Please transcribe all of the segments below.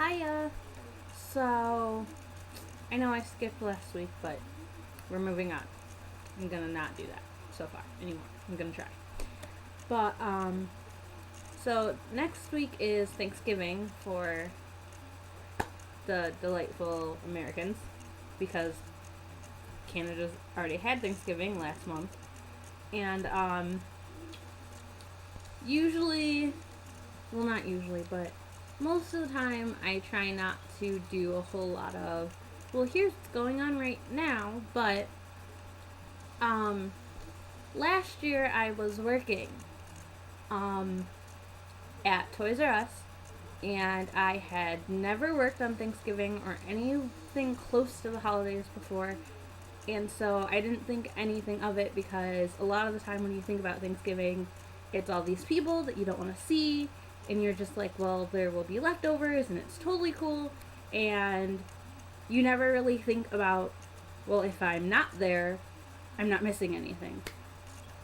Hiya. So, I know I skipped last week, but we're moving on. I'm gonna not do that so far anymore. I'm gonna try. But, so next week is Thanksgiving for the delightful Americans because Canada's already had Thanksgiving last month. And, usually, well, not usually, but most of the time I try not to do a whole lot of, well, here's what's going on right now, but um last year I was working um at Toys R Us, and I had never worked on Thanksgiving or anything close to the holidays before. And so I didn't think anything of it because a lot of the time when you think about Thanksgiving, it's all these people that you don't want to see, and you're just like, well, there will be leftovers, and it's totally cool. And you never really think about, well, if I'm not there, I'm not missing anything.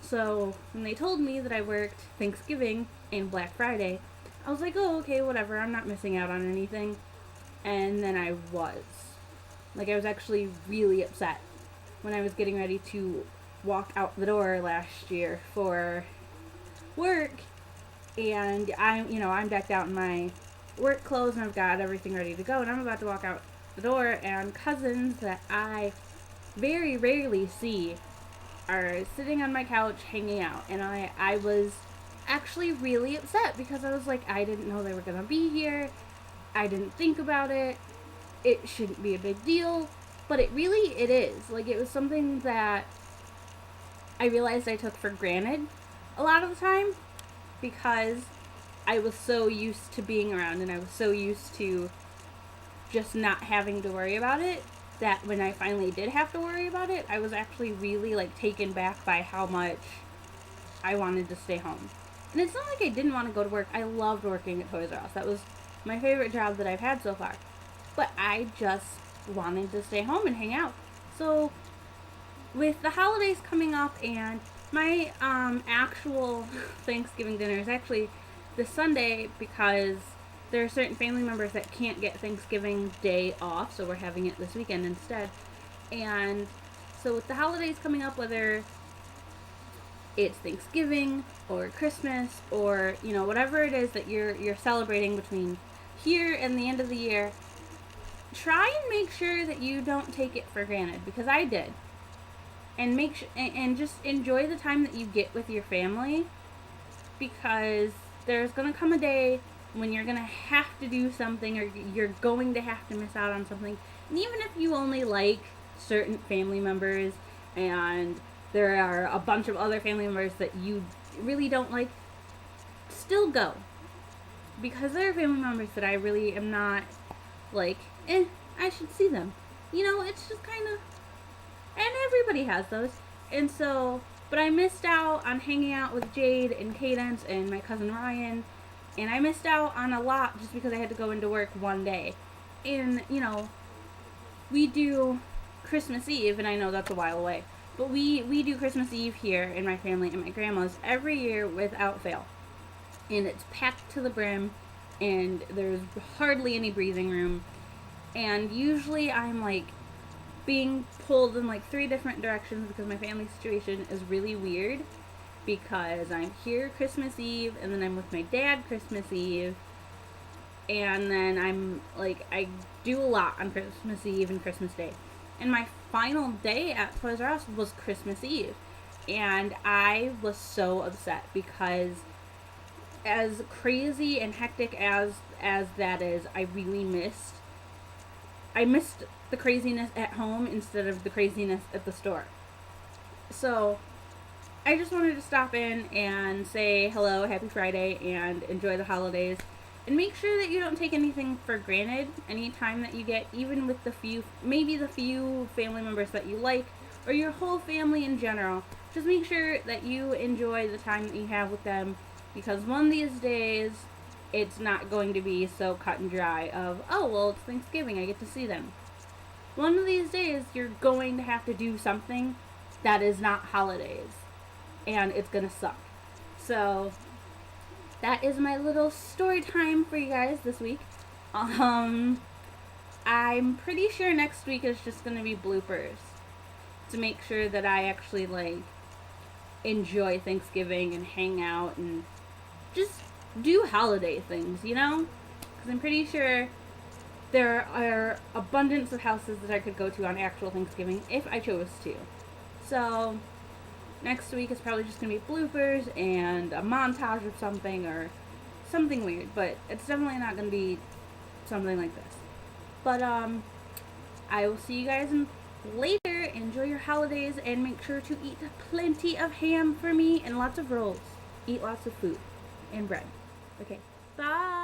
So when they told me that I worked Thanksgiving and Black Friday, I was like, oh, okay, whatever, I'm not missing out on anything. And then I was. Like, I was actually really upset when I was getting ready to walk out the door last year for work, and I'm decked out in my work clothes and I've got everything ready to go, and I'm about to walk out the door, and cousins that I very rarely see are sitting on my couch hanging out, and I was actually really upset because I was like, I didn't know they were gonna be here. I didn't think about it. It shouldn't be a big deal, but it is. Like, it was something that I realized I took for granted a lot of the time because I was so used to being around, and I was so used to just not having to worry about it, that when I finally did have to worry about it, I was actually really, like, taken back by how much I wanted to stay home. And it's not like I didn't want to go to work. I loved working at Toys R Us. That was my favorite job that I've had so far. But I just wanted to stay home and hang out. So with the holidays coming up, and my actual Thanksgiving dinner is actually this Sunday because there are certain family members that can't get Thanksgiving Day off, so we're having it this weekend instead. And so with the holidays coming up, whether it's Thanksgiving or Christmas or, whatever it is that you're celebrating between here and the end of the year, try and make sure that you don't take it for granted, because I did. And and just enjoy the time that you get with your family, because there's going to come a day when you're going to have to do something, or you're going to have to miss out on something. And even if you only like certain family members, and there are a bunch of other family members that you really don't like, still go. Because there are family members that I really am not like, I should see them. It's just kind of, and everybody has those. And so, but I missed out on hanging out with Jade and Cadence and my cousin Ryan, and I missed out on a lot just because I had to go into work one day. And, we do Christmas Eve, and I know that's a while away, but we do Christmas Eve here in my family and my grandma's every year without fail. And it's packed to the brim, and there's hardly any breathing room. And usually I'm like being pulled in like 3 different directions because my family situation is really weird, because I'm here Christmas Eve, and then I'm with my dad Christmas Eve, and then I'm like, I do a lot on Christmas Eve and Christmas Day. And my final day at Toys R Us was Christmas Eve, and I was so upset because, as crazy and hectic as that is, I missed the craziness at home instead of the craziness at the store. So I just wanted to stop in and say hello, happy Friday, and enjoy the holidays. And make sure that you don't take anything for granted any time that you get, even with the few family members that you like, or your whole family in general. Just make sure that you enjoy the time that you have with them, because one of these days, it's not going to be so cut and dry of, oh, well, it's Thanksgiving, I get to see them. One of these days, you're going to have to do something that is not holidays, and it's going to suck. So that is my little story time for you guys this week. I'm pretty sure next week is just gonna be bloopers to make sure that I actually like enjoy Thanksgiving and hang out and just do holiday things, you know? Because I'm pretty sure there are abundance of houses that I could go to on actual Thanksgiving if I chose to. So next week is probably just gonna be bloopers and a montage of something or something weird, but it's definitely not gonna be something like this. But I will see you guys later. Enjoy your holidays and make sure to eat plenty of ham for me and lots of rolls. Eat lots of food and bread. Okay, bye.